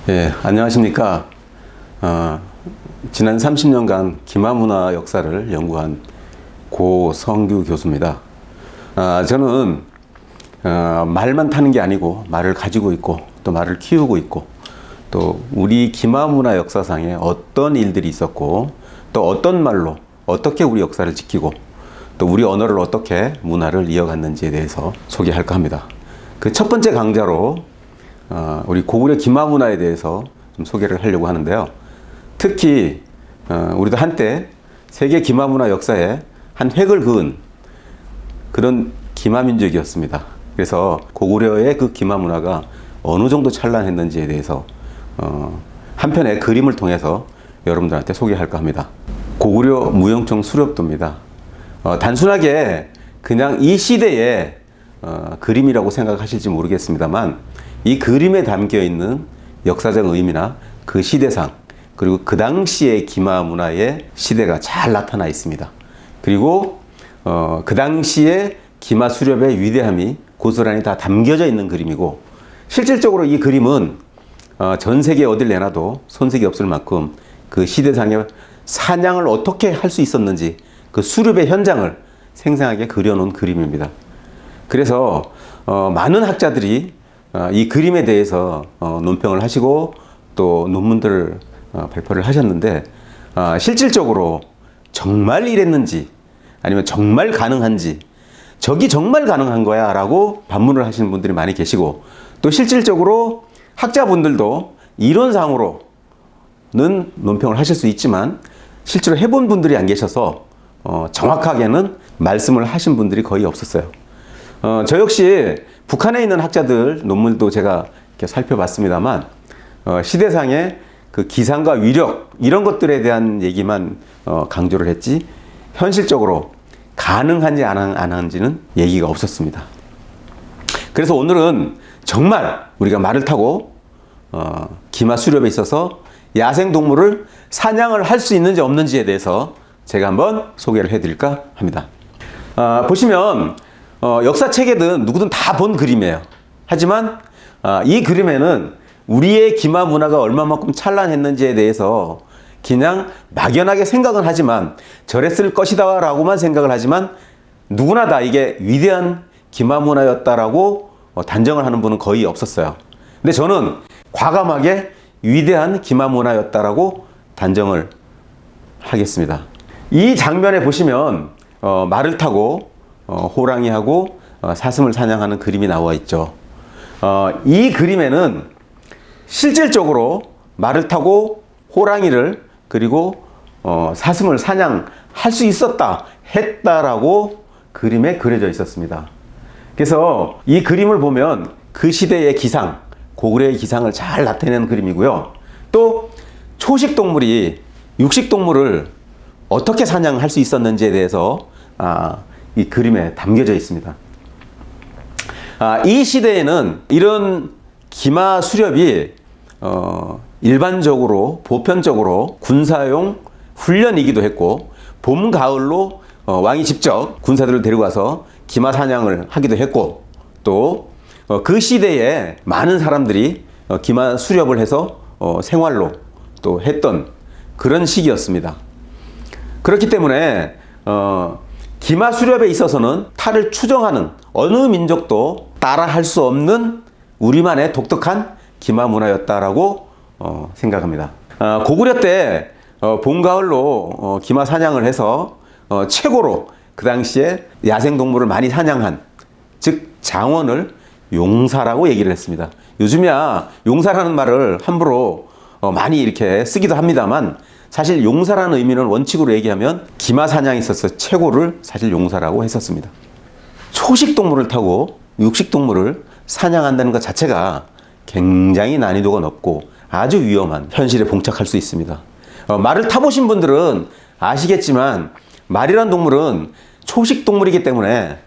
예, 안녕하십니까. 지난 30년간 기마문화 역사를 연구한 고성규 교수입니다. 저는 말만 타는 게 아니고 말을 가지고 있고 또 말을 키우고 있고 또 우리 기마문화 역사상에 어떤 일들이 있었고 또 어떤 말로 어떻게 우리 역사를 지키고 또 우리 언어를 어떻게 문화를 이어갔는지에 대해서 소개할까 합니다. 그 첫 번째 강좌로 우리 고구려 기마문화에 대해서 좀 소개를 하려고 하는데요. 특히 우리도 한때 세계 기마문화 역사에 한 획을 그은 그런 기마민족이었습니다. 그래서 고구려의 그 기마문화가 어느 정도 찬란했는지에 대해서 한 편의 그림을 통해서 여러분들한테 소개할까 합니다. 고구려 무용청 수렵도입니다. 단순하게 그냥 이 시대의 그림이라고 생각하실지 모르겠습니다만 이 그림에 담겨 있는 역사적 의미나 그 시대상 그리고 그 당시의 기마 문화의 시대가 잘 나타나 있습니다. 그리고 그 당시의 기마 수렵의 위대함이 고스란히 다 담겨져 있는 그림이고 실질적으로 이 그림은 전 세계 어딜 내놔도 손색이 없을 만큼 그 시대상의 사냥을 어떻게 할 수 있었는지 그 수렵의 현장을 생생하게 그려놓은 그림입니다. 그래서 많은 학자들이 이 그림에 대해서 논평을 하시고 또 논문들을 발표를 하셨는데 실질적으로 정말 이랬는지 아니면 정말 가능한지 저기 정말 가능한 거야 라고 반문을 하시는 분들이 많이 계시고 또 실질적으로 학자분들도 이론상으로는 논평을 하실 수 있지만 실제로 해본 분들이 안 계셔서 정확하게는 말씀을 하신 분들이 거의 없었어요. 저 역시 북한에 있는 학자들 논문도 제가 이렇게 살펴봤습니다만 시대상의 그 기상과 위력 이런 것들에 대한 얘기만 강조를 했지 현실적으로 가능한지 안 하는지는 얘기가 없었습니다. 그래서 오늘은 정말 우리가 말을 타고 기마 수렵에 있어서 야생동물을 사냥을 할 수 있는지 없는지에 대해서 제가 한번 소개를 해드릴까 합니다. 보시면 역사책에든 누구든 다 본 그림이에요. 하지만 이 그림에는 우리의 기마 문화가 얼마만큼 찬란했는지에 대해서 그냥 막연하게 생각은 하지만 저랬을 것이다 라고만 생각을 하지만 누구나 다 이게 위대한 기마 문화였다라고 단정을 하는 분은 거의 없었어요. 근데 저는 과감하게 위대한 기마 문화였다라고 단정을 하겠습니다. 이 장면에 보시면 말을 타고 호랑이하고 사슴을 사냥하는 그림이 나와 있죠. 이 그림에는 실질적으로 말을 타고 호랑이를 그리고 사슴을 사냥할 수 있었다 했다라고 그림에 그려져 있었습니다. 그래서 이 그림을 보면 그 시대의 기상, 고구려의 기상을 잘 나타내는 그림이고요. 또 초식동물이 육식동물을 어떻게 사냥할 수 있었는지에 대해서 이 그림에 담겨져 있습니다. 이 시대에는 이런 기마 수렵이 일반적으로 보편적으로 군사용 훈련이기도 했고 봄, 가을로 왕이 직접 군사들을 데리고 와서 기마 사냥을 하기도 했고 또 그 시대에 많은 사람들이 기마 수렵을 해서 생활로 또 했던 그런 시기였습니다. 그렇기 때문에 기마 수렵에 있어서는 탈을 추정하는 어느 민족도 따라할 수 없는 우리만의 독특한 기마 문화였다라고 생각합니다. 고구려 때 봄, 가을로 기마 사냥을 해서 최고로 그 당시에 야생동물을 많이 사냥한 즉 장원을 용사라고 얘기를 했습니다. 요즘이야 용사라는 말을 함부로 많이 이렇게 쓰기도 합니다만 사실 용사라는 의미는 원칙으로 얘기하면 기마 사냥에 있어서 최고를 사실 용사라고 했었습니다. 초식동물을 타고 육식동물을 사냥한다는 것 자체가 굉장히 난이도가 높고 아주 위험한 현실에 봉착할 수 있습니다. 말을 타보신 분들은 아시겠지만 말이란 동물은 초식동물이기 때문에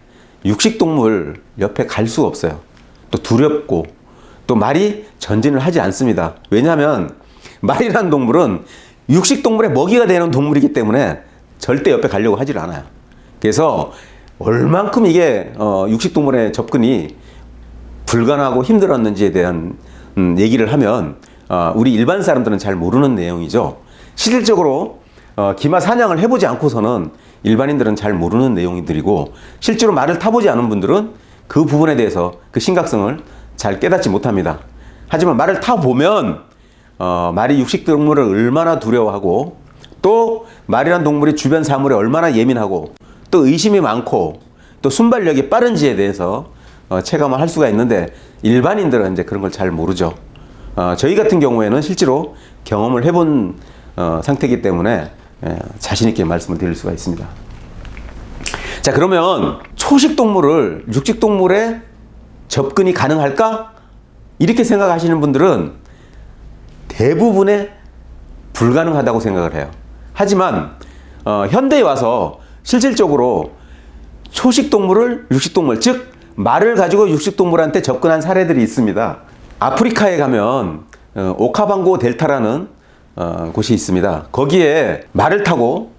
육식동물 옆에 갈 수가 없어요. 또 두렵고 또 말이 전진을 하지 않습니다. 왜냐하면 말이란 동물은 육식동물의 먹이가 되는 동물이기 때문에 절대 옆에 가려고 하질 않아요. 그래서 얼만큼 이게 육식동물의 접근이 불가능하고 힘들었는지에 대한 얘기를 하면 우리 일반 사람들은 잘 모르는 내용이죠. 실질적으로 기마 사냥을 해보지 않고서는 일반인들은 잘 모르는 내용들이고, 실제로 말을 타보지 않은 분들은 그 부분에 대해서 그 심각성을 잘 깨닫지 못합니다. 하지만 말을 타보면 말이 육식동물을 얼마나 두려워하고, 또 말이란 동물이 주변 사물에 얼마나 예민하고 또 의심이 많고 또 순발력이 빠른지에 대해서 체감을 할 수가 있는데, 일반인들은 이제 그런 걸 잘 모르죠. 저희 같은 경우에는 실제로 경험을 해본 상태이기 때문에 자신 있게 말씀을 드릴 수가 있습니다. 자, 그러면 초식 동물을 육식 동물에 접근이 가능할까? 이렇게 생각하시는 분들은 대부분의 불가능하다고 생각을 해요. 하지만 현대에 와서 실질적으로 초식 동물을 육식 동물, 즉 말을 가지고 육식 동물한테 접근한 사례들이 있습니다. 아프리카에 가면 오카방고 델타라는 곳이 있습니다. 거기에 말을 타고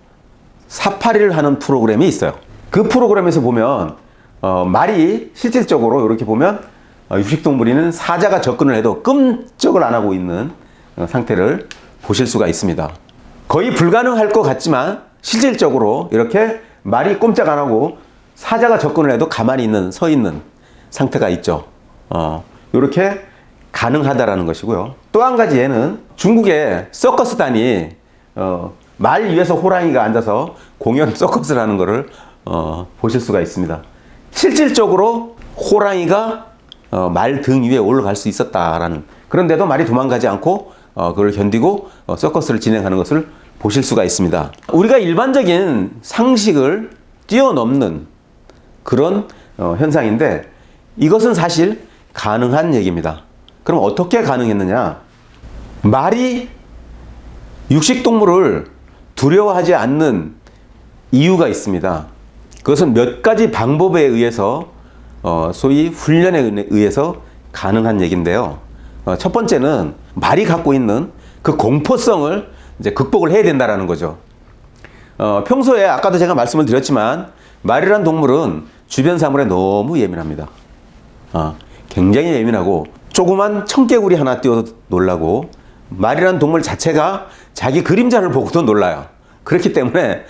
사파리를 하는 프로그램이 있어요. 그 프로그램에서 보면 말이 실질적으로 이렇게 보면 육식동물이는 사자가 접근을 해도 끔찍을 안 하고 있는 상태를 보실 수가 있습니다. 거의 불가능할 것 같지만 실질적으로 이렇게 말이 꼼짝 안 하고 사자가 접근을 해도 가만히 있는, 서 있는 상태가 있죠. 이렇게 가능하다라는 것이고요. 또 한 가지 예는 중국의 서커스단이 말 위에서 호랑이가 앉아서 공연 서커스를 하는 것을 보실 수가 있습니다. 실질적으로 호랑이가 말 등 위에 올라갈 수 있었다라는, 그런데도 말이 도망가지 않고 그걸 견디고 서커스를 진행하는 것을 보실 수가 있습니다. 우리가 일반적인 상식을 뛰어넘는 그런 현상인데, 이것은 사실 가능한 얘기입니다. 그럼 어떻게 가능했느냐? 말이 육식동물을 두려워하지 않는 이유가 있습니다. 그것은 몇 가지 방법에 의해서 소위 훈련에 의해서 가능한 얘기인데요. 첫 번째는 말이 갖고 있는 그 공포성을 이제 극복을 해야 된다는 거죠. 평소에 아까도 제가 말씀을 드렸지만 말이란 동물은 주변 사물에 너무 예민합니다. 굉장히 예민하고 조그만 청개구리 하나 띄워도 놀라고, 말이란 동물 자체가 자기 그림자를 보고도 놀라요. 그렇기 때문에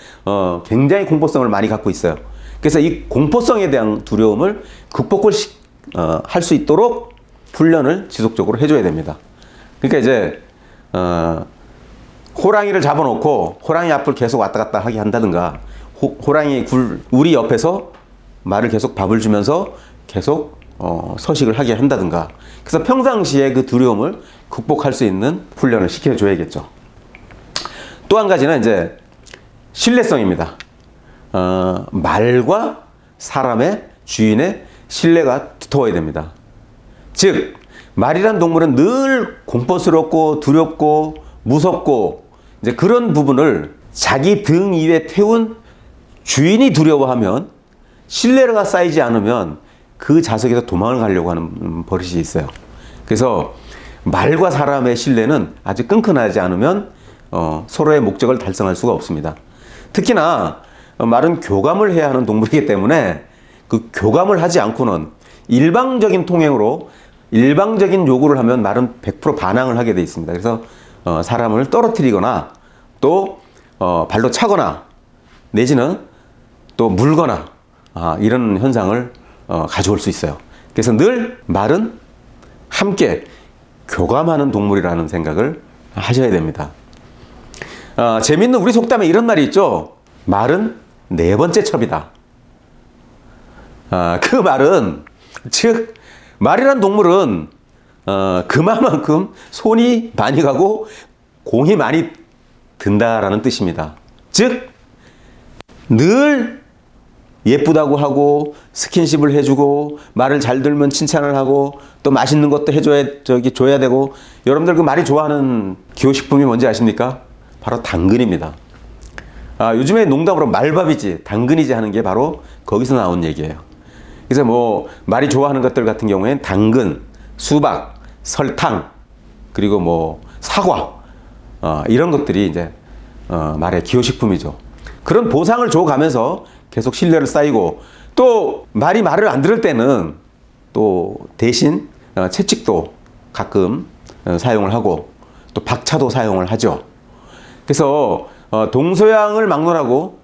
굉장히 공포성을 많이 갖고 있어요. 그래서 이 공포성에 대한 두려움을 극복을 할 수 있도록 훈련을 지속적으로 해줘야 됩니다. 그러니까 이제 호랑이를 잡아놓고 호랑이 앞을 계속 왔다 갔다 하게 한다든가, 호랑이 우리 옆에서 말을 계속 밥을 주면서 계속 서식을 하게 한다든가, 그래서 평상시에 그 두려움을 극복할 수 있는 훈련을 시켜줘야겠죠. 또 한 가지는 이제 신뢰성입니다. 말과 사람의, 주인의 신뢰가 두터워야 됩니다. 즉 말이란 동물은 늘 공포스럽고 두렵고 무섭고 이제 그런 부분을 자기 등 위에 태운 주인이 두려워하면, 신뢰가 쌓이지 않으면 그 자석에서 도망을 가려고 하는 버릇이 있어요. 그래서 말과 사람의 신뢰는 아주 끈끈하지 않으면 서로의 목적을 달성할 수가 없습니다. 특히나 말은 교감을 해야 하는 동물이기 때문에 그 교감을 하지 않고는 일방적인 통행으로 일방적인 요구를 하면 말은 100% 반항을 하게 돼 있습니다. 그래서 사람을 떨어뜨리거나 또 발로 차거나 내지는 또 물거나 이런 현상을 가져올 수 있어요. 그래서 늘 말은 함께 교감하는 동물이라는 생각을 하셔야 됩니다. 재밌는 우리 속담에 이런 말이 있죠. 말은 네 번째 첩이다. 그 말은, 즉 말이란 동물은 그만큼 손이 많이 가고 공이 많이 든다라는 뜻입니다. 즉 늘 예쁘다고 하고 스킨십을 해주고 말을 잘 들면 칭찬을 하고 또 맛있는 것도 줘야 되고, 여러분들 그 말이 좋아하는 기호식품이 뭔지 아십니까? 바로 당근입니다. 요즘에 농담으로 말밥이지 당근이지 하는 게 바로 거기서 나온 얘기예요. 그래서 뭐 말이 좋아하는 것들 같은 경우에는 당근, 수박, 설탕, 그리고 뭐 사과, 이런 것들이 이제 말의 기호식품이죠. 그런 보상을 줘가면서 계속 신뢰를 쌓이고, 또 말이 말을 안 들을 때는 또 대신 채찍도 가끔 사용을 하고, 또 박차도 사용을 하죠. 그래서 동서양을 막론하고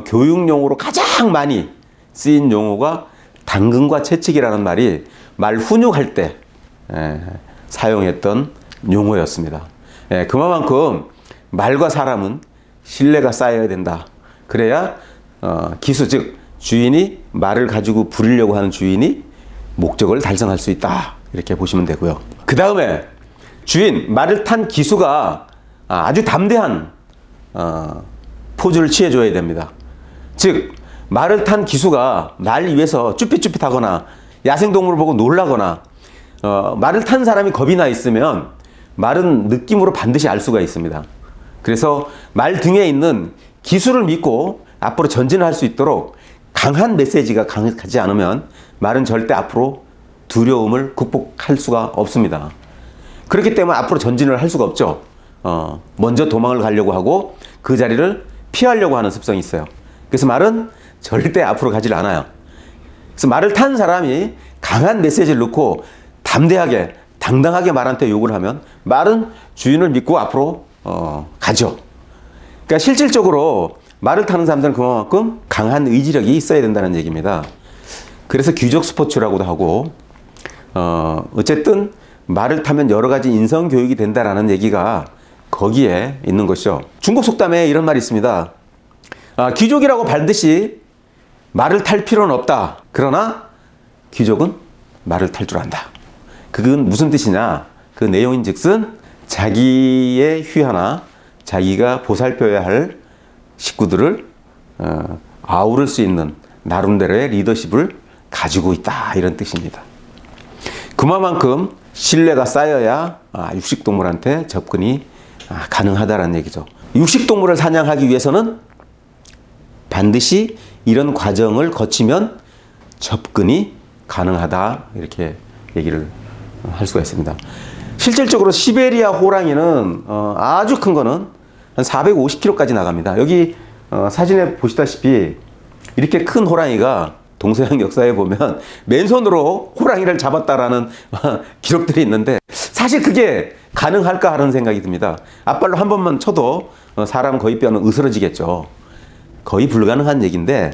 교육용어로 가장 많이 쓰인 용어가 당근과 채찍이라는 말이 말 훈육할 때 사용했던 용어였습니다. 그만큼 말과 사람은 신뢰가 쌓여야 된다. 그래야 기수, 즉 주인이 말을 가지고 부리려고 하는 주인이 목적을 달성할 수 있다. 이렇게 보시면 되고요. 그 다음에 주인, 말을 탄 기수가 아주 담대한 포즈를 취해줘야 됩니다. 즉 말을 탄 기수가 말 위에서 쭈삣쭈삣하거나 야생동물을 보고 놀라거나 말을 탄 사람이 겁이 나 있으면 말은 느낌으로 반드시 알 수가 있습니다. 그래서 말 등에 있는 기수를 믿고 앞으로 전진할 수 있도록 강한 메시지가 강하지 않으면 말은 절대 앞으로 두려움을 극복할 수가 없습니다. 그렇기 때문에 앞으로 전진을 할 수가 없죠. 먼저 도망을 가려고 하고 그 자리를 피하려고 하는 습성이 있어요. 그래서 말은 절대 앞으로 가질 않아요. 그래서 말을 탄 사람이 강한 메시지를 넣고 담대하게 당당하게 말한테 욕을 하면 말은 주인을 믿고 앞으로 가죠. 그러니까 실질적으로 말을 타는 사람들은 그만큼 강한 의지력이 있어야 된다는 얘기입니다. 그래서 귀족 스포츠라고도 하고 어쨌든 말을 타면 여러 가지 인성 교육이 된다라는 얘기가 거기에 있는 것이죠. 중국 속담에 이런 말이 있습니다. 귀족이라고 반드시 말을 탈 필요는 없다. 그러나 귀족은 말을 탈 줄 안다. 그건 무슨 뜻이냐? 그 내용인 즉슨 자기의 휘하나 자기가 보살펴야 할 식구들을 아우를 수 있는 나름대로의 리더십을 가지고 있다. 이런 뜻입니다. 그만큼 신뢰가 쌓여야 육식동물한테 접근이 가능하다는 얘기죠. 육식동물을 사냥하기 위해서는 반드시 이런 과정을 거치면 접근이 가능하다. 이렇게 얘기를 할 수가 있습니다. 실질적으로 시베리아 호랑이는 아주 큰 거는 한 450kg까지 나갑니다. 여기 사진에 보시다시피 이렇게 큰 호랑이가 동서양 역사에 보면 맨손으로 호랑이를 잡았다라는 기록들이 있는데 사실 그게 가능할까 하는 생각이 듭니다. 앞발로 한 번만 쳐도 사람 거의 뼈는 으스러지겠죠. 거의 불가능한 얘기인데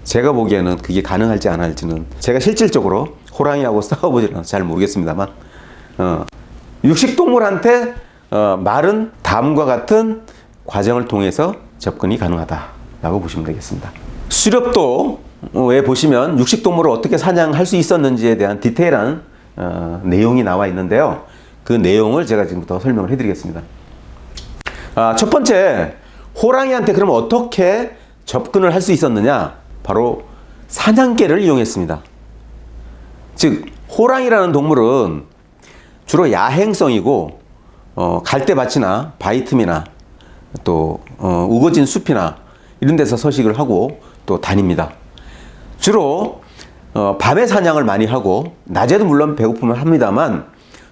제가 보기에는 그게 가능할지 안 할지는 제가 실질적으로 호랑이하고 싸워보지는 않아서 잘 모르겠습니다만 육식동물한테 말은 다음과 같은 과정을 통해서 접근이 가능하다라고 보시면 되겠습니다. 수렵도에 보시면 육식동물을 어떻게 사냥할 수 있었는지에 대한 디테일한 내용이 나와 있는데요. 그 내용을 제가 지금부터 설명을 해드리겠습니다. 첫 번째, 호랑이한테 그럼 어떻게 접근을 할 수 있었느냐? 바로 사냥개를 이용했습니다. 즉 호랑이라는 동물은 주로 야행성이고 갈대밭이나 바위 틈이나 또 우거진 숲이나 이런 데서 서식을 하고 또 다닙니다. 주로 밤에 사냥을 많이 하고 낮에도 물론 배고프면 합니다만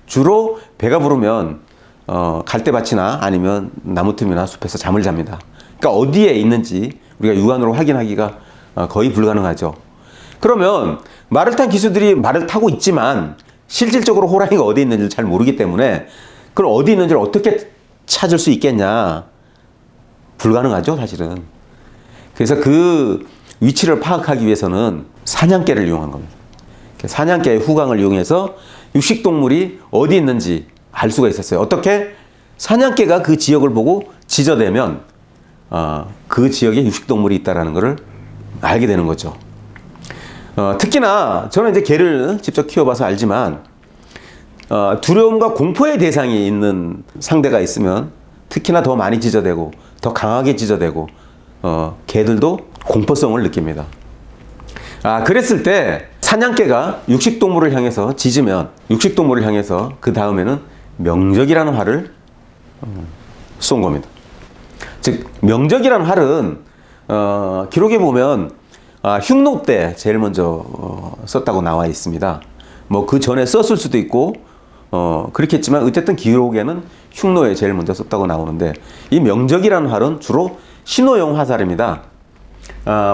주로 배가 부르면 갈대밭이나 아니면 나무 틈이나 숲에서 잠을 잡니다. 그러니까 어디에 있는지 우리가 육안으로 확인하기가 거의 불가능하죠. 그러면 말을 탄 기수들이 말을 타고 있지만 실질적으로 호랑이가 어디 있는지를 잘 모르기 때문에 그걸 어디 있는지를 어떻게 찾을 수 있겠냐? 불가능하죠, 사실은. 그래서 그 위치를 파악하기 위해서는 사냥개를 이용한 겁니다. 사냥개의 후광을 이용해서 육식동물이 어디 있는지 알 수가 있었어요. 어떻게? 사냥개가 그 지역을 보고 지저대면 그 지역에 육식동물이 있다는 것을 알게 되는 거죠. 특히나 저는 이제 개를 직접 키워봐서 알지만 두려움과 공포의 대상이 있는 상대가 있으면 특히나 더 많이 짖어대고 더 강하게 짖어대고 개들도 공포성을 느낍니다. 그랬을 때 사냥개가 육식동물을 향해서 짖으면 육식동물을 향해서 그 다음에는 명적이라는 활을 쏜 겁니다. 즉 명적이라는 활은 기록에 보면 흉노 때 제일 먼저 썼다고 나와 있습니다. 뭐 그 전에 썼을 수도 있고 그렇겠지만 어쨌든 기록에는 흉노에 제일 먼저 썼다고 나오는데 이 명적이라는 활은 주로 신호용 화살입니다.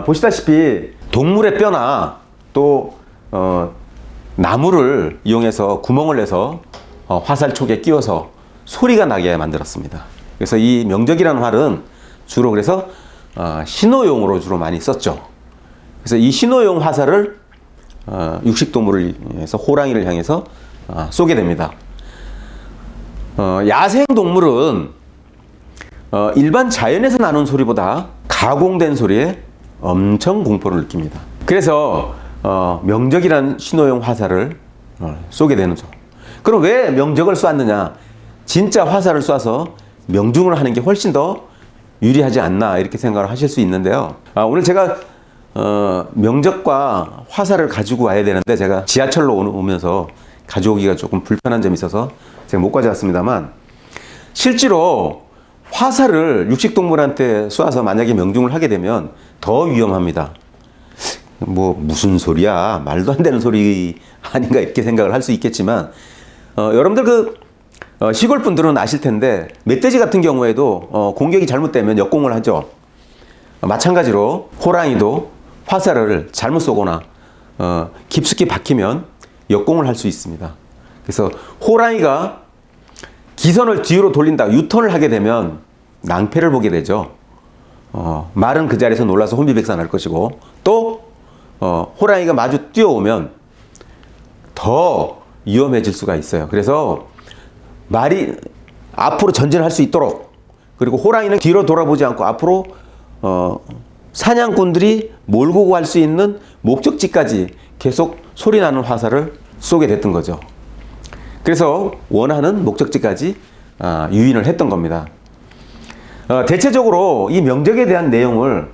보시다시피 동물의 뼈나 또 나무를 이용해서 구멍을 내서 화살촉에 끼워서 소리가 나게 만들었습니다. 그래서 이 명적이라는 활은 주로 그래서 신호용으로 주로 많이 썼죠. 그래서 이 신호용 화살을 육식동물을 향해서 호랑이를 향해서 쏘게 됩니다. 야생동물은 일반 자연에서 나는 소리보다 가공된 소리에 엄청 공포를 느낍니다. 그래서 명적이라는 신호용 화살을 쏘게 되는 거죠. 그럼 왜 명적을 쐈느냐? 진짜 화살을 쏴서 명중을 하는 게 훨씬 더 유리하지 않나 이렇게 생각을 하실 수 있는데요. 오늘 제가 명적과 화살을 가지고 와야 되는데 제가 지하철로 오면서 가져오기가 조금 불편한 점이 있어서 제가 못 가져왔습니다만, 실제로 화살을 육식동물한테 쏴서 만약에 명중을 하게 되면 더 위험합니다. 무슨 소리야, 말도 안 되는 소리 아닌가 이렇게 생각을 할 수 있겠지만, 여러분들 시골 분들은 아실 텐데 멧돼지 같은 경우에도 공격이 잘못되면 역공을 하죠. 마찬가지로 호랑이도 화살을 잘못 쏘거나 깊숙이 박히면 역공을 할 수 있습니다. 그래서 호랑이가 기선을 뒤로 돌린다, 유턴을 하게 되면 낭패를 보게 되죠. 말은 그 자리에서 놀라서 혼비백산할 것이고, 또 호랑이가 마주 뛰어오면 더 위험해질 수가 있어요. 그래서 말이 앞으로 전진할 수 있도록, 그리고 호랑이는 뒤로 돌아보지 않고 앞으로 사냥꾼들이 몰고 갈 수 있는 목적지까지 계속 소리나는 화살을 쏘게 됐던 거죠. 그래서 원하는 목적지까지 유인을 했던 겁니다. 대체적으로 이 명적에 대한 내용을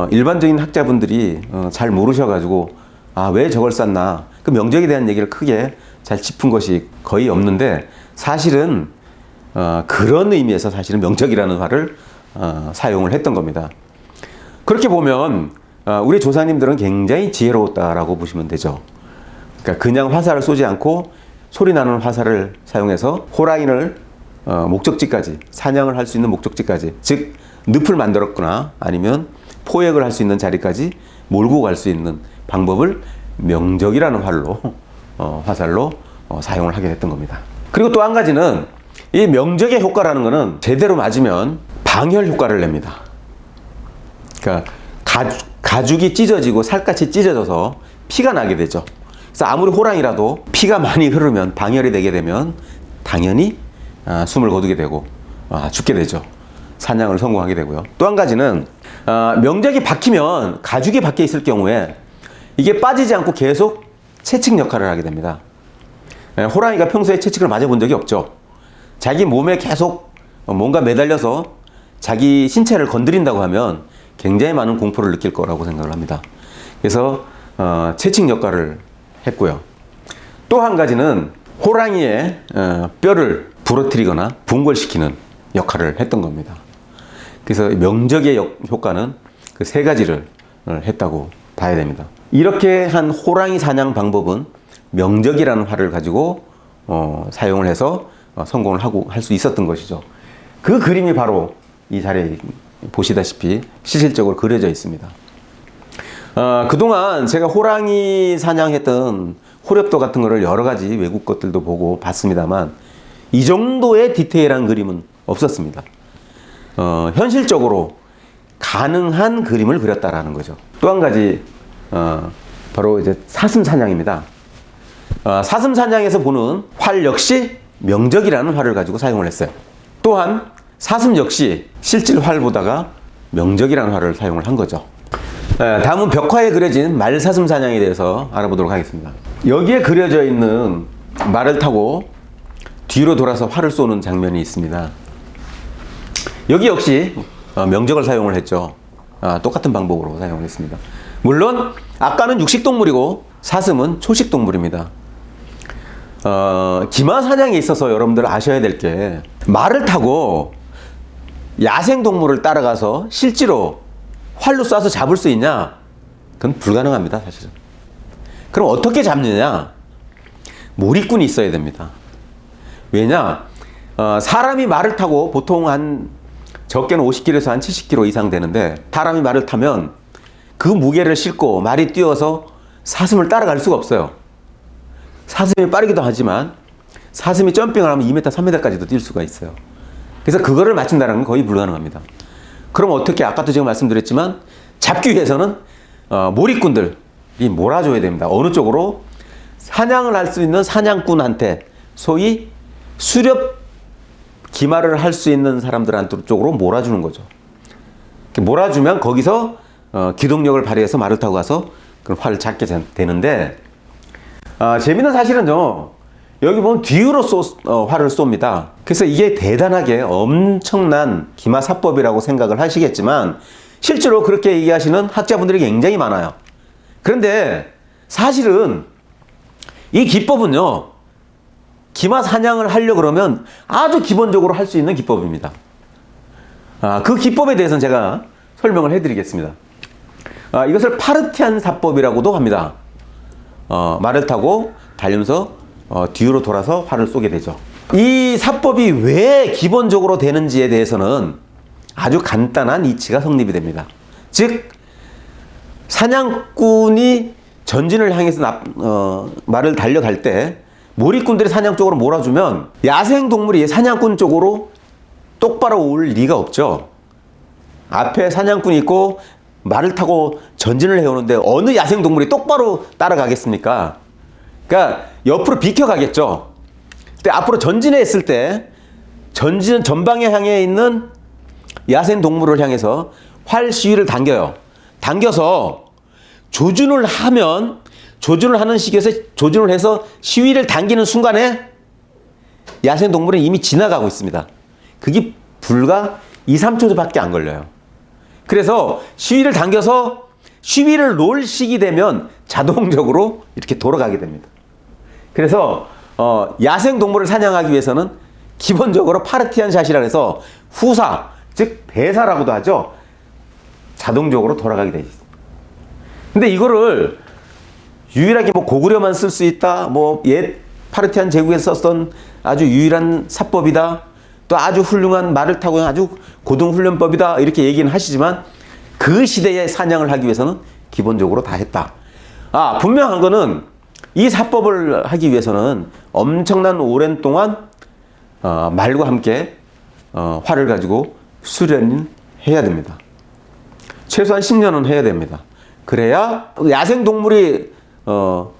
일반적인 학자분들이 잘 모르셔가지고 왜 저걸 쐈나, 그 명적에 대한 얘기를 크게 잘 짚은 것이 거의 없는데, 사실은 그런 의미에서 사실은 명적이라는 말을 사용을 했던 겁니다. 그렇게 보면 우리 조상님들은 굉장히 지혜로웠다라고 보시면 되죠. 그러니까 그냥 화살을 쏘지 않고 소리나는 화살을 사용해서 호랑이를 목적지까지, 사냥을 할 수 있는 목적지까지, 즉 늪을 만들었거나 아니면 포획을 할 수 있는 자리까지 몰고 갈 수 있는 방법을 명적이라는 화살로 사용을 하게 됐던 겁니다. 그리고 또 한 가지는 이 명적의 효과라는 것은 제대로 맞으면 방열 효과를 냅니다. 그러니까 가죽이 찢어지고 살갗이 찢어져서 피가 나게 되죠. 그래서 아무리 호랑이라도 피가 많이 흐르면, 방열이 되게 되면 당연히 숨을 거두게 되고 죽게 되죠. 사냥을 성공하게 되고요. 또 한 가지는 명적이 박히면, 가죽이 박혀 있을 경우에 이게 빠지지 않고 계속 채찍 역할을 하게 됩니다. 호랑이가 평소에 채찍을 맞아본 적이 없죠. 자기 몸에 계속 뭔가 매달려서 자기 신체를 건드린다고 하면 굉장히 많은 공포를 느낄 거라고 생각을 합니다. 그래서 채찍 역할을 했고요. 또 한 가지는 호랑이의 뼈를 부러뜨리거나 분골시키는 역할을 했던 겁니다. 그래서 명적의 효과는 그 세 가지를 했다고 봐야 됩니다. 이렇게 한 호랑이 사냥 방법은 명적이라는 활을 가지고 사용을 해서 성공을 하고 할 수 있었던 것이죠. 그 그림이 바로 이 자리에 보시다시피 실질적으로 그려져 있습니다. 그동안 제가 호랑이 사냥했던 호렵도 같은 거를 여러 가지 외국 것들도 보고 봤습니다만 이 정도의 디테일한 그림은 없었습니다. 현실적으로 가능한 그림을 그렸다라는 거죠. 또 한 가지 바로 이제 사슴 사냥입니다. 사슴 사냥에서 보는 활 역시 명적이라는 활을 가지고 사용을 했어요. 또한 사슴 역시 실질 활보다가 명적이라는 활을 사용을 한 거죠. 다음은 벽화에 그려진 말사슴 사냥에 대해서 알아보도록 하겠습니다. 여기에 그려져 있는 말을 타고 뒤로 돌아서 활을 쏘는 장면이 있습니다. 여기 역시 명적을 사용을 했죠. 똑같은 방법으로 사용을 했습니다. 물론 아까는 육식동물이고 사슴은 초식동물입니다. 기마 사냥에 있어서 여러분들 아셔야 될 게, 말을 타고 야생동물을 따라가서 실제로 활로 쏴서 잡을 수 있냐? 그건 불가능합니다, 사실은. 그럼 어떻게 잡느냐? 몰입꾼이 있어야 됩니다. 왜냐? 사람이 말을 타고 보통 적게는 50km에서 한 70km 이상 되는데, 사람이 말을 타면 그 무게를 싣고 말이 뛰어서 사슴을 따라갈 수가 없어요. 사슴이 빠르기도 하지만 사슴이 점핑을 하면 2m, 3m까지도 뛸 수가 있어요. 그래서 그거를 맞춘다는 건 거의 불가능합니다. 그럼 어떻게, 아까도 제가 말씀드렸지만 잡기 위해서는 몰입꾼들이 몰아줘야 됩니다. 어느 쪽으로? 사냥을 할 수 있는 사냥꾼한테, 소위 수렵 기마를 할 수 있는 사람들한테 쪽으로 몰아주는 거죠. 몰아주면 거기서 기동력을 발휘해서 말을 타고 가서 그런 활을 잡게 되는데, 재미있는 사실은요, 여기 보면 뒤로 활을 쏩니다. 그래서 이게 대단하게 엄청난 기마사법이라고 생각을 하시겠지만 실제로 그렇게 얘기하시는 학자분들이 굉장히 많아요. 그런데 사실은 이 기법은요, 기마 사냥을 하려고 그러면 아주 기본적으로 할 수 있는 기법입니다. 그 기법에 대해서는 제가 설명을 해드리겠습니다. 이것을 파르티안 사법이라고도 합니다. 말을 타고 달리면서 뒤로 돌아서 활을 쏘게 되죠. 이 사법이 왜 기본적으로 되는지에 대해서는 아주 간단한 이치가 성립이 됩니다. 즉, 사냥꾼이 전진을 향해서 말을 달려갈 때 몰입꾼들이 사냥 쪽으로 몰아주면 야생동물이 사냥꾼 쪽으로 똑바로 올 리가 없죠. 앞에 사냥꾼이 있고 말을 타고 전진을 해오는데 어느 야생동물이 똑바로 따라가겠습니까? 그러니까 옆으로 비켜가겠죠. 근데 앞으로 전진했을 때 전방에 향해 있는 야생동물을 향해서 활 시위를 당겨요. 당겨서 조준을 하는 시기에서 조준을 해서 시위를 당기는 순간에 야생동물은 이미 지나가고 있습니다. 그게 불과 2, 3초밖에 안 걸려요. 그래서 시위를 당겨서 시위를 놓을 시기 되면 자동적으로 이렇게 돌아가게 됩니다. 그래서 야생동물을 사냥하기 위해서는 기본적으로 파르티안 샷이라 해서 후사, 즉 배사라고도 하죠. 자동적으로 돌아가게 돼 있습니다. 근데 이거를 유일하게 고구려만 쓸 수 있다, 옛 파르티안 제국에서 썼던 아주 유일한 사법이다, 또 아주 훌륭한 말을 타고 아주 고등훈련법이다, 이렇게 얘기는 하시지만 그 시대에 사냥을 하기 위해서는 기본적으로 다 했다. 분명한 거는 이 사법을 하기 위해서는 엄청난 오랜 동안 말과 함께 활을 가지고 수련해야 됩니다. 최소한 10년은 해야 됩니다. 그래야 야생동물이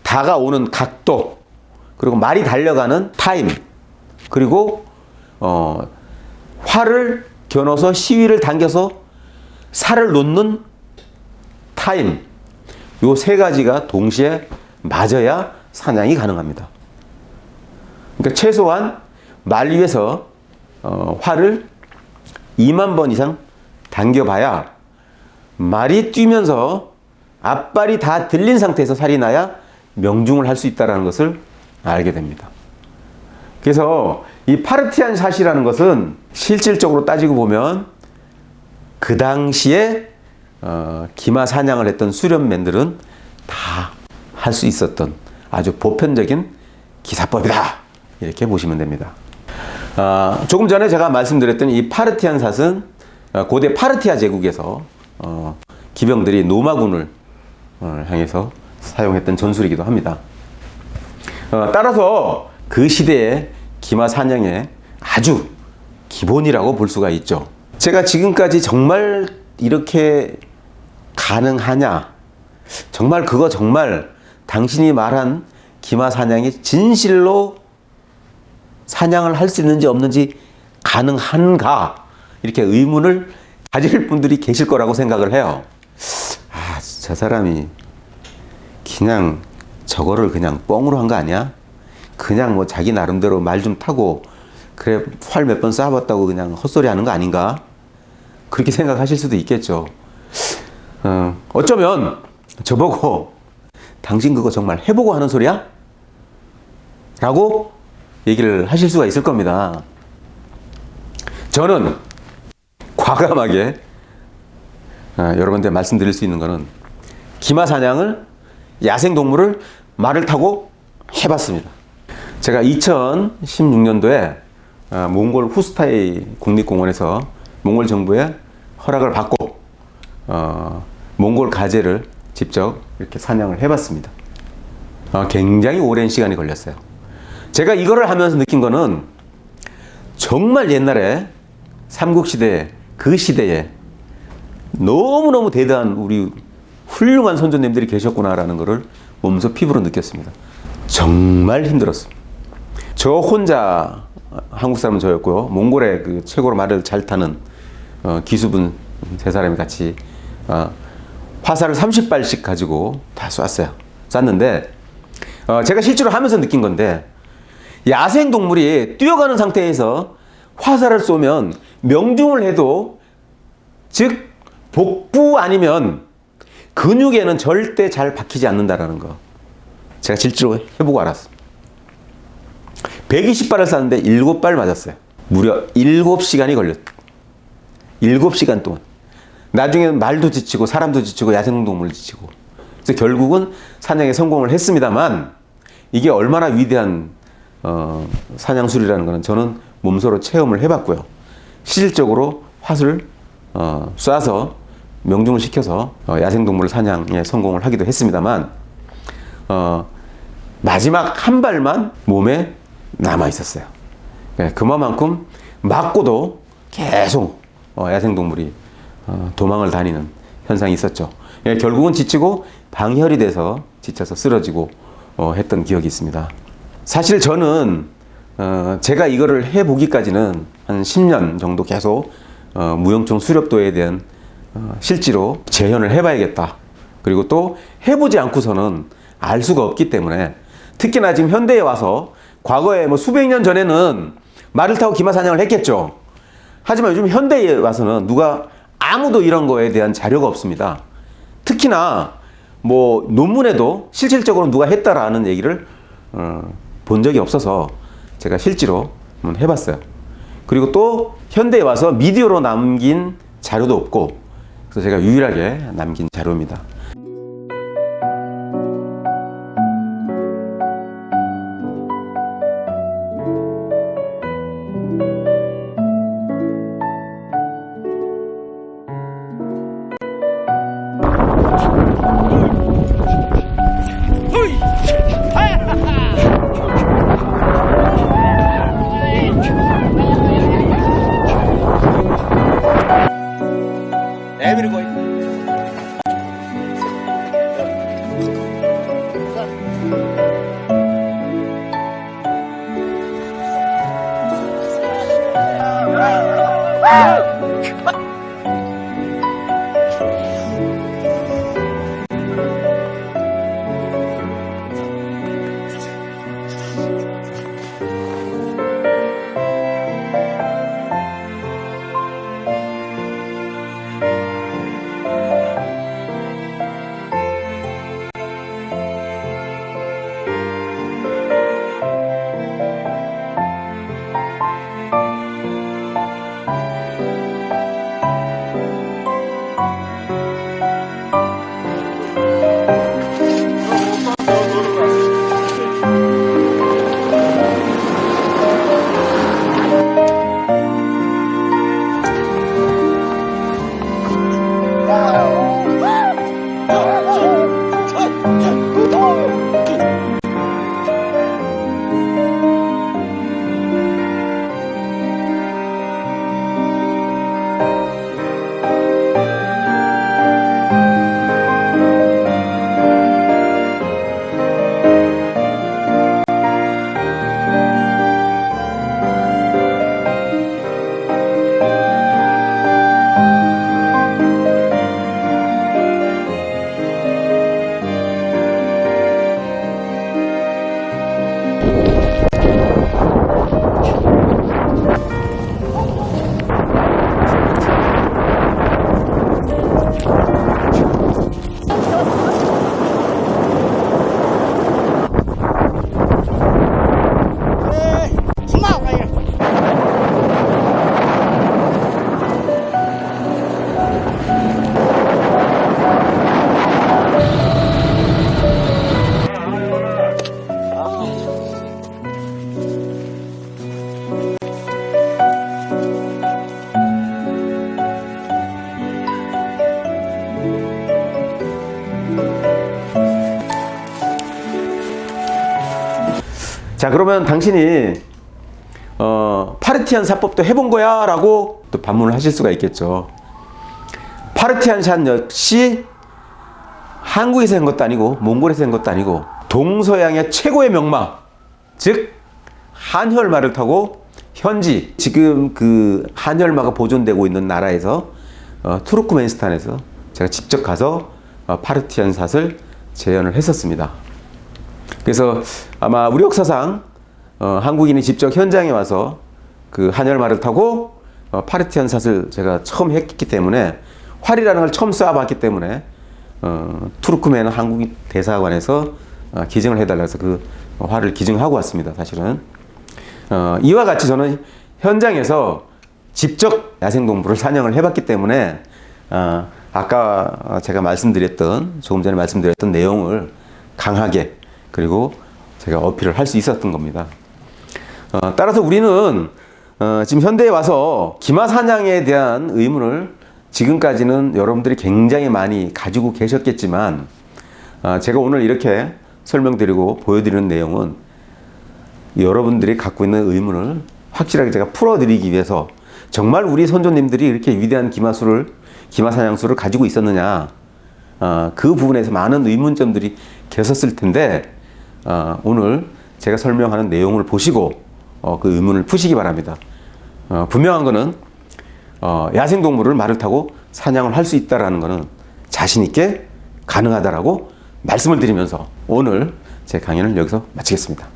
다가오는 각도, 그리고 말이 달려가는 타임, 그리고 활을 겨눠서 시위를 당겨서 살을 놓는 타임, 요 세 가지가 동시에 맞아야 사냥이 가능합니다. 그러니까 최소한 말 위에서 활을 2만 번 이상 당겨봐야 말이 뛰면서 앞발이 다 들린 상태에서 살이 나야 명중을 할 수 있다는 것을 알게 됩니다. 그래서 이 파르티안 샷이라는 것은 실질적으로 따지고 보면 그 당시에 기마 사냥을 했던 수련맨들은 다 할 수 있었던 아주 보편적인 기사법이다, 이렇게 보시면 됩니다. 조금 전에 제가 말씀드렸던 이 파르티안 샷은 고대 파르티아 제국에서 기병들이 노마군을 향해서 사용했던 전술이기도 합니다. 따라서 그 시대의 기마 사냥의 아주 기본이라고 볼 수가 있죠. 제가 지금까지 정말 이렇게 가능하냐, 정말 당신이 말한 기마 사냥이 진실로 사냥을 할 수 있는지 없는지 가능한가, 이렇게 의문을 가질 분들이 계실 거라고 생각을 해요. 저 사람이 그냥 저거를 그냥 뻥으로 한 거 아니야? 그냥 자기 나름대로 말 좀 타고 그래 활 몇 번 쏴봤다고 그냥 헛소리 하는 거 아닌가? 그렇게 생각하실 수도 있겠죠. 어쩌면 저보고 당신 그거 정말 해보고 하는 소리야? 라고 얘기를 하실 수가 있을 겁니다. 저는 과감하게 여러분한테 말씀드릴 수 있는 거는 기마 사냥을, 야생동물을 말을 타고 해봤습니다. 제가 2016년도에 몽골 후스타이 국립공원에서 몽골 정부의 허락을 받고 몽골 가재를 직접 이렇게 사냥을 해봤습니다. 굉장히 오랜 시간이 걸렸어요. 제가 이거를 하면서 느낀 거는 정말 옛날에 삼국시대 그 시대에 너무너무 대단한 우리 훌륭한 선조님들이 계셨구나라는 것을 몸소 피부로 느꼈습니다. 정말 힘들었습니다. 저 혼자, 한국 사람은 저였고요. 몽골의 그 최고로 말을 잘 타는 기수분 세 사람이 같이 화살을 30발씩 가지고 다 쐈어요. 쐈는데 제가 실제로 하면서 느낀 건데, 야생동물이 뛰어가는 상태에서 화살을 쏘면 명중을 해도, 즉 복부 아니면 근육에는 절대 잘 박히지 않는다라는 거 제가 실제로 해보고 알았어요. 120발을 쐈는데 7발 맞았어요. 무려 7시간이 걸렸어요. 7시간 동안. 나중에는 말도 지치고 사람도 지치고 야생동물도 지치고, 그래서 결국은 사냥에 성공을 했습니다만, 이게 얼마나 위대한 사냥술이라는 것은 저는 몸소로 체험을 해봤고요. 실질적으로 화술을 쏴서 명중을 시켜서 야생동물 사냥에 성공을 하기도 했습니다만, 마지막 한 발만 몸에 남아 있었어요. 그만큼 맞고도 계속 야생동물이 도망을 다니는 현상이 있었죠. 결국은 지치고 방혈이 돼서 지쳐서 쓰러지고 했던 기억이 있습니다. 사실 저는 제가 이거를 해보기까지는 한 10년 정도 계속 무용총 수렵도에 대한 실제로 재현을 해봐야겠다. 그리고 또 해보지 않고서는 알 수가 없기 때문에, 특히나 지금 현대에 와서, 과거에 뭐 수백 년 전에는 말을 타고 기마 사냥을 했겠죠. 하지만 요즘 현대에 와서는 아무도 이런 거에 대한 자료가 없습니다. 특히나 뭐 논문에도 실질적으로 누가 했다라는 얘기를 본 적이 없어서 제가 실제로 한번 해봤어요. 그리고 또 현대에 와서 미디어로 남긴 자료도 없고, 그래서 제가 유일하게 남긴 자료입니다. 자, 그러면 당신이 파르티안 사법도 해본 거야? 라고 또 반문을 하실 수가 있겠죠. 파르티안 샷 역시 한국에서 한 것도 아니고 몽골에서 한 것도 아니고 동서양의 최고의 명마, 즉 한혈마를 타고 현지 지금 그 한혈마가 보존되고 있는 나라에서 투르크메니스탄에서 제가 직접 가서 파르티안 샷을 재현을 했었습니다. 그래서 아마 우리 역사상 한국인이 직접 현장에 와서 그 한혈마를 타고 파르티안 샷을 제가 처음 했기 때문에, 활이라는 걸 처음 쏴봤기 때문에 투르크멘 한국 대사관에서 기증을 해달라 해서 그 활을 기증하고 왔습니다. 사실은 이와 같이 저는 현장에서 직접 야생동물을 사냥을 해봤기 때문에 아까 제가 조금 전에 말씀드렸던 내용을 강하게, 그리고 제가 어필을 할 수 있었던 겁니다. 따라서 우리는 지금 현대에 와서 기마 사냥에 대한 의문을 지금까지는 여러분들이 굉장히 많이 가지고 계셨겠지만, 제가 오늘 이렇게 설명드리고 보여드리는 내용은 여러분들이 갖고 있는 의문을 확실하게 제가 풀어드리기 위해서, 정말 우리 선조님들이 이렇게 위대한 기마 사냥수를 가지고 있었느냐, 그 부분에서 많은 의문점들이 계셨을 텐데, 오늘 제가 설명하는 내용을 보시고 그 의문을 푸시기 바랍니다. 분명한 거는 야생동물을 말을 타고 사냥을 할 수 있다는 것은 자신 있게 가능하다라고 말씀을 드리면서 오늘 제 강연을 여기서 마치겠습니다.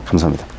감사합니다.